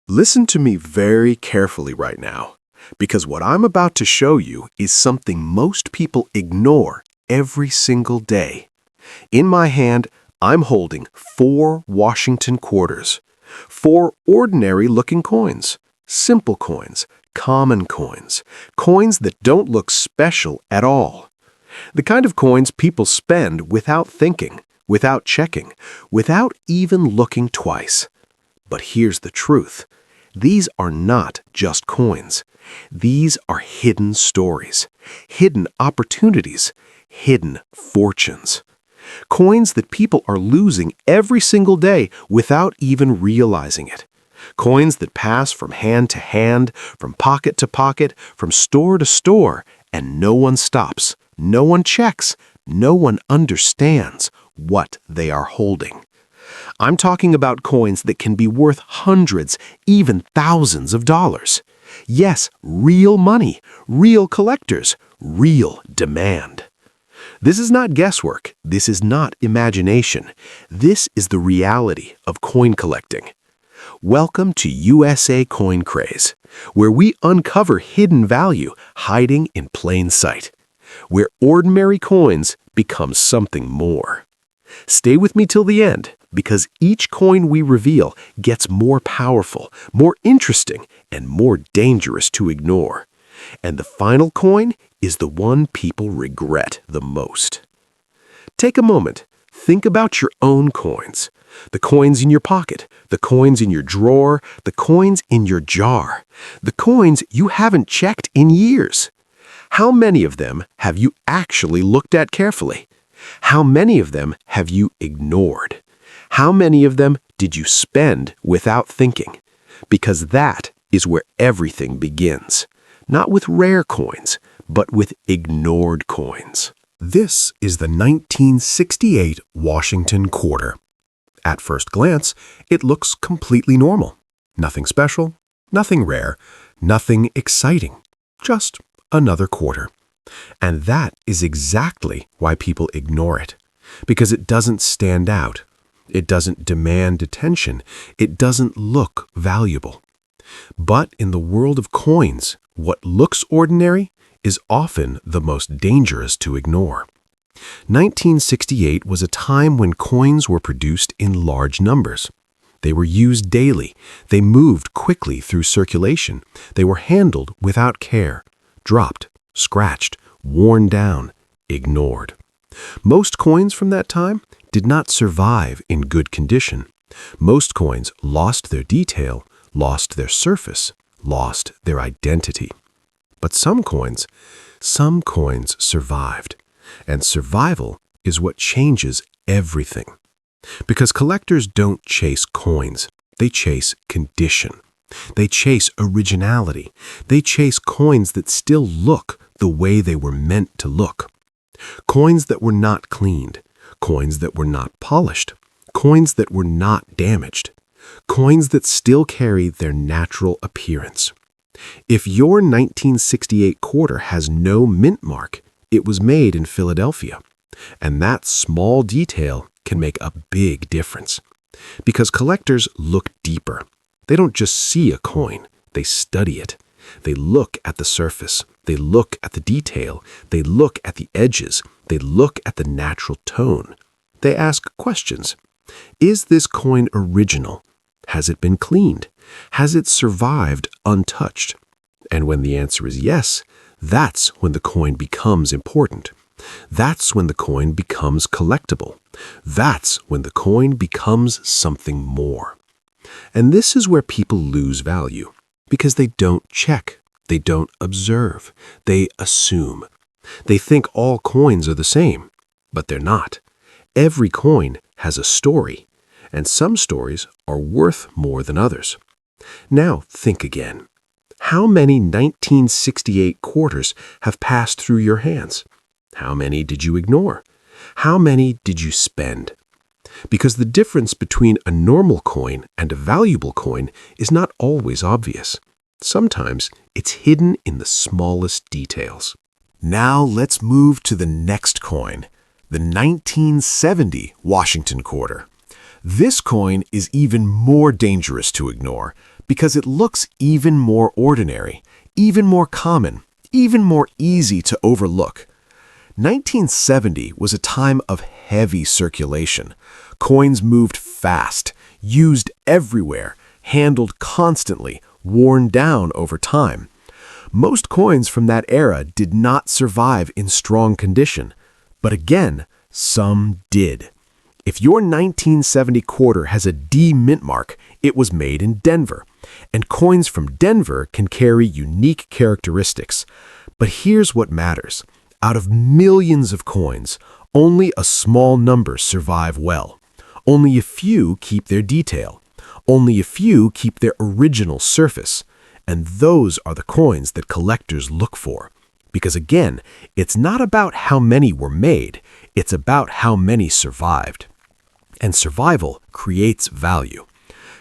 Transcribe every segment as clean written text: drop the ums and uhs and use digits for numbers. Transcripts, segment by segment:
Listen to me very carefully right now, because what I'm about to show you is something most people ignore every single day. In my hand, I'm holding 4 Washington quarters, 4 ordinary-looking coins, simple coins, common coins, coins that don't look special at all. The kind of coins people spend without thinking, without checking, without even looking twice. But here's the truth. These are not just coins. These are hidden stories, hidden opportunities, hidden fortunes. Coins that people are losing every single day without even realizing it. Coins that pass from hand to hand, from pocket to pocket, from store to store, and no one stops, no one checks, no one understands what they are holding. I'm talking about coins that can be worth hundreds, even thousands of dollars. Yes, real money, real collectors, real demand. This is not guesswork. This is not imagination. This is the reality of coin collecting. Welcome to USA Coin Craze, where we uncover hidden value hiding in plain sight, where ordinary coins become something more. Stay with me till the end, because each coin we reveal gets more powerful, more interesting, and more dangerous to ignore. And the final coin is the one people regret the most. Take a moment. Think about your own coins. The coins in your pocket, the coins in your drawer, the coins in your jar, the coins you haven't checked in years. How many of them have you actually looked at carefully? How many of them have you ignored? How many of them did you spend without thinking? Because that is where everything begins. Not with rare coins, but with ignored coins. This is the 1968 Washington quarter. At first glance, it looks completely normal. Nothing special, nothing rare, nothing exciting. Just another quarter. And that is exactly why people ignore it. Because it doesn't stand out. It doesn't demand attention. It doesn't look valuable. But in the world of coins, what looks ordinary is often the most dangerous to ignore. 1968 was a time when coins were produced in large numbers. They were used daily. They moved quickly through circulation. They were handled without care, dropped, scratched, worn down, ignored. Most coins from that time did not survive in good condition. Most coins lost their detail, lost their surface, lost their identity. But some coins survived. And survival is what changes everything. Because collectors don't chase coins, they chase condition. They chase originality. They chase coins that still look the way they were meant to look. Coins that were not cleaned. Coins that were not polished. Coins that were not damaged. Coins that still carry their natural appearance. If your 1968 quarter has no mint mark, it was made in Philadelphia. And that small detail can make a big difference. Because collectors look deeper. They don't just see a coin, they study it. They look at the surface. They look at the detail. They look at the edges. They look at the natural tone. They ask questions. Is this coin original? Has it been cleaned? Has it survived untouched? And when the answer is yes, that's when the coin becomes important. That's when the coin becomes collectible. That's when the coin becomes something more. And this is where people lose value, because they don't check, they don't observe, they assume. They think all coins are the same, but they're not. Every coin has a story, and some stories are worth more than others. Now think again. How many 1968 quarters have passed through your hands? How many did you ignore? How many did you spend? Because the difference between a normal coin and a valuable coin is not always obvious. Sometimes it's hidden in the smallest details. Now let's move to the next coin, the 1970 Washington quarter. This coin is even more dangerous to ignore because it looks even more ordinary, even more common, even more easy to overlook. 1970 was a time of heavy circulation. Coins moved fast, used everywhere, handled constantly, worn down over time. Most coins from that era did not survive in strong condition, but again, some did. If your 1970 quarter has a D mint mark, it was made in Denver, and coins from Denver can carry unique characteristics. But here's what matters. Out of millions of coins, only a small number survive well. Only a few keep their detail. Only a few keep their original surface. And those are the coins that collectors look for. Because again, it's not about how many were made, it's about how many survived. And survival creates value.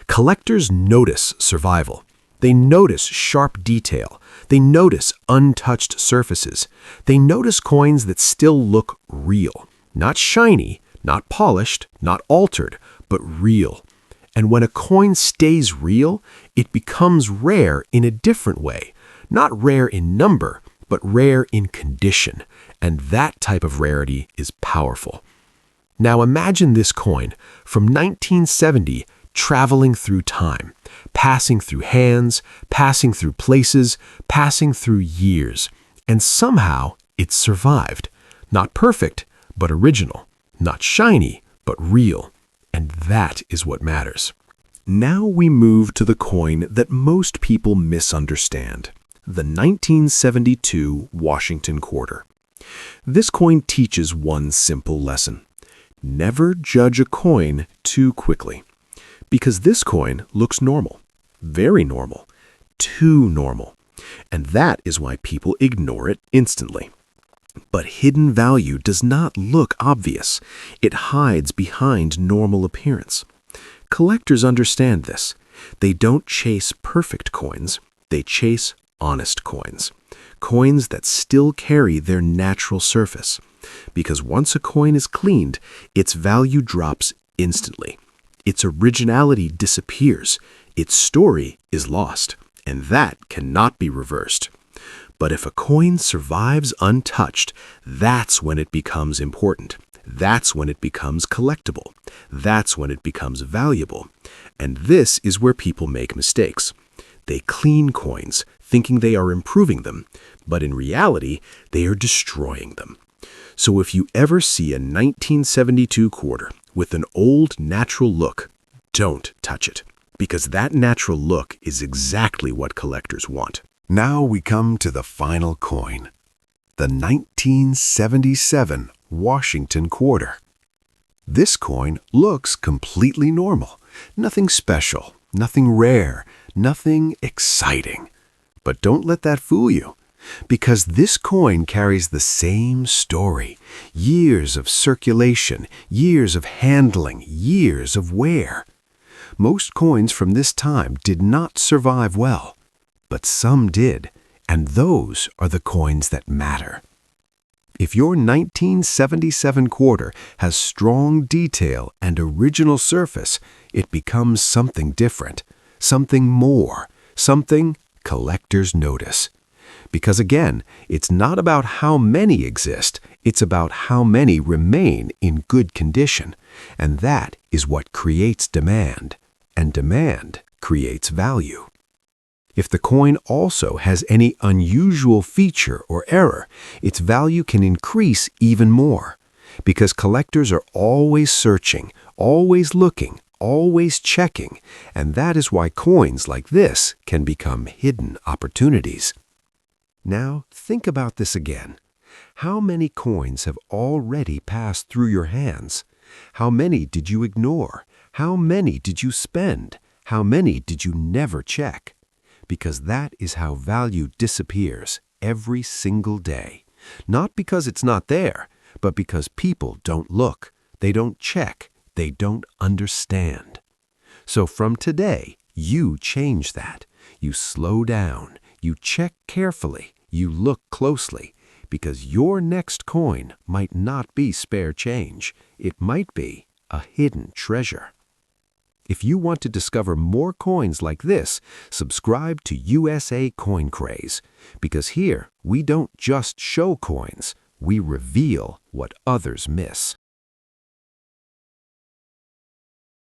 Collectors notice survival. They notice sharp detail. They notice untouched surfaces. They notice coins that still look real. Not shiny, not polished, not altered, but real. And when a coin stays real, it becomes rare in a different way. Not rare in number, but rare in condition. And that type of rarity is powerful. Now imagine this coin from 1970 traveling through time, passing through hands, passing through places, passing through years. And somehow it survived. Not perfect, but original. Not shiny, but real. And that is what matters. Now we move to the coin that most people misunderstand, the 1972 Washington quarter. This coin teaches one simple lesson. Never judge a coin too quickly. Because this coin looks normal, very normal, too normal. And that is why people ignore it instantly. But hidden value does not look obvious. It hides behind normal appearance. Collectors understand this. They don't chase perfect coins. They chase honest coins. Coins that still carry their natural surface. Because once a coin is cleaned, its value drops instantly. Its originality disappears. Its story is lost. And that cannot be reversed. But if a coin survives untouched, that's when it becomes important. That's when it becomes collectible. That's when it becomes valuable. And this is where people make mistakes. They clean coins, thinking they are improving them, but in reality, they are destroying them. So if you ever see a 1972 quarter with an old natural look, don't touch it, because that natural look is exactly what collectors want. Now we come to the final coin, the 1977 Washington quarter. This coin looks completely normal, nothing special, nothing rare, nothing exciting. But don't let that fool you, because this coin carries the same story. Years of circulation, years of handling, years of wear. Most coins from this time did not survive well, but some did, and those are the coins that matter. If your 1977 quarter has strong detail and original surface, it becomes something different, something more, something collectors notice. Because again, it's not about how many exist, it's about how many remain in good condition. And that is what creates demand, and demand creates value. If the coin also has any unusual feature or error, its value can increase even more. Because collectors are always searching, always looking, always checking, and that is why coins like this can become hidden opportunities. Now, think about this again. How many coins have already passed through your hands? How many did you ignore? How many did you spend? How many did you never check? Because that is how value disappears every single day. Not because it's not there, but because people don't look, they don't check, they don't understand. So from today, you change that. You slow down, you check carefully, you look closely, because your next coin might not be spare change. It might be a hidden treasure. If you want to discover more coins like this, subscribe to USA Coin Craze, because here we don't just show coins, we reveal what others miss.